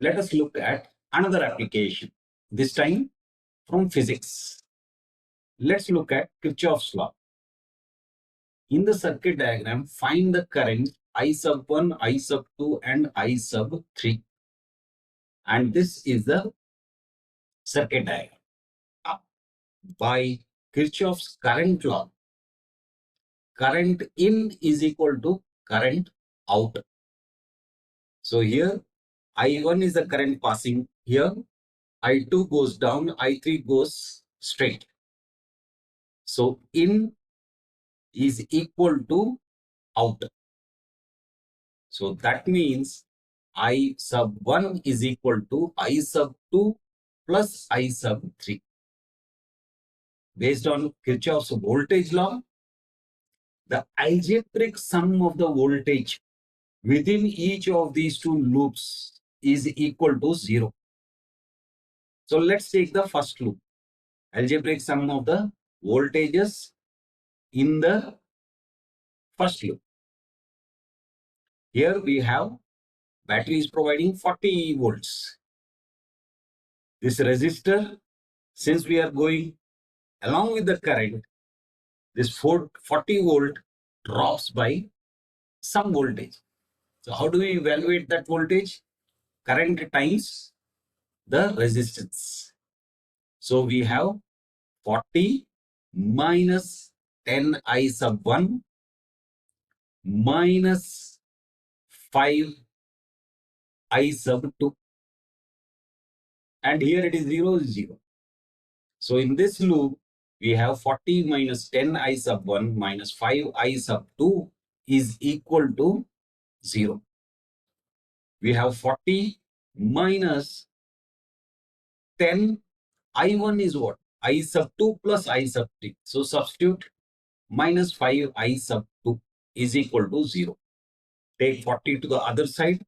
Let us look at another application, this time from physics. Let's look at Kirchhoff's law. In the circuit diagram, find the current I sub 1, I sub 2 and I sub 3. And this is the circuit diagram. By Kirchhoff's current law, current in is equal to current out. So here I1 is the current passing here, I2 goes down, I3 goes straight. So in is equal to out. So that means I sub 1 is equal to I sub 2 plus I sub 3. Based on Kirchhoff's voltage law, the algebraic sum of the voltage within each of these two loops is equal to 0. So let's take the first loop. Algebraic sum of the voltages in the first loop. Here we have battery is providing 40 volts. This resistor, since we are going along with the current, this 40 volt drops by some voltage. So how do we evaluate that voltage? Current times the resistance. So we have 40 minus 10 I sub 1 minus 5 I sub 2. And here it is 0, 0. So in this loop, we have 40 minus 10 I sub 1 minus 5 I sub 2 is equal to 0. We have 40 minus 10 I1 is what? I sub 2 plus I sub 3. So substitute minus 5 I sub 2 is equal to 0. Take 40 to the other side.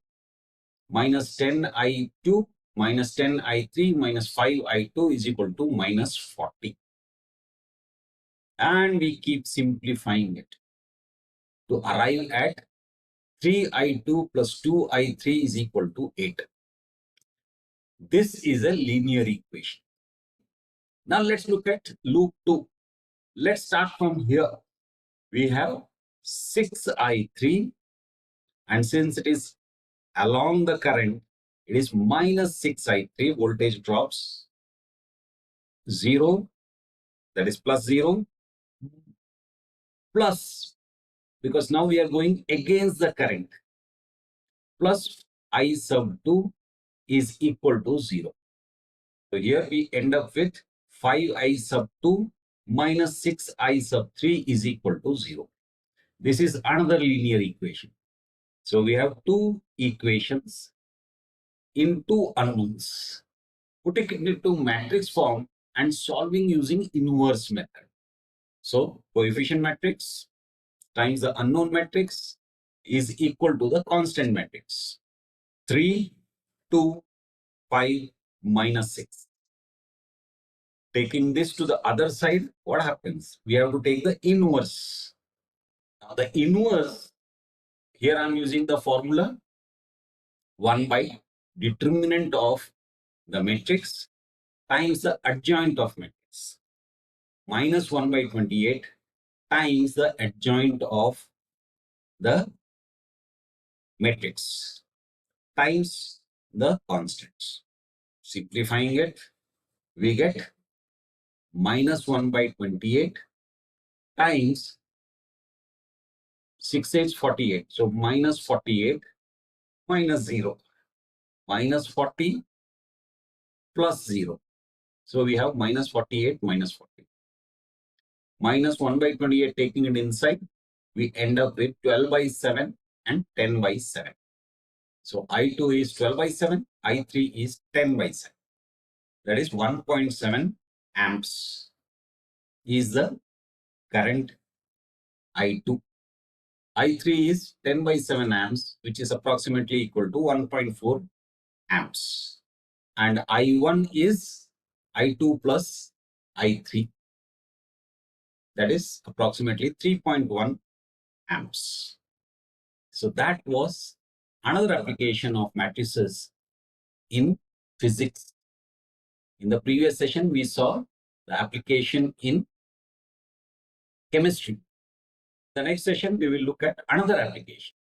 Minus 10 I2 minus 10 I3 minus 5 I2 is equal to minus 40. And we keep simplifying it to arrive at 3I2 plus 2I3 is equal to 8. This is a linear equation. Now let's look at loop 2. Let's start from here. We have 6I3, and since it is along the current, it is minus 6I3, voltage drops 0, that is plus 0, plus, because now we are going against the current, plus I sub 2 is equal to 0. So here we end up with 5I sub 2 minus 6I sub 3 is equal to 0. This is another linear equation. So we have two equations in two unknowns. Putting it into matrix form and solving using inverse method. So coefficient matrix times the unknown matrix is equal to the constant matrix. 3, 2, 5, minus 6. Taking this to the other side, what happens? We have to take the inverse. Now the inverse, here I am using the formula 1 by determinant of the matrix times the adjoint of matrix, minus 1 by 28 times the adjoint of the matrix times the constants. Simplifying it, we get minus 1 by 28 times 6 is 48. So minus 48 minus 0. Minus 40 plus 0. So we have minus 48 minus 40. Minus 1 by 28 taking it inside, we end up with 12 by 7 and 10 by 7. So I2 is 12 by 7, I3 is 10 by 7. That is 1.7 amps is the current I2. I3 is 10 by 7 amps, which is approximately equal to 1.4 amps. And I1 is I2 plus I3. That is approximately 3.1 amps. So that was another application of matrices in physics. In the previous session, we saw the application in chemistry. The next session, we will look at another application.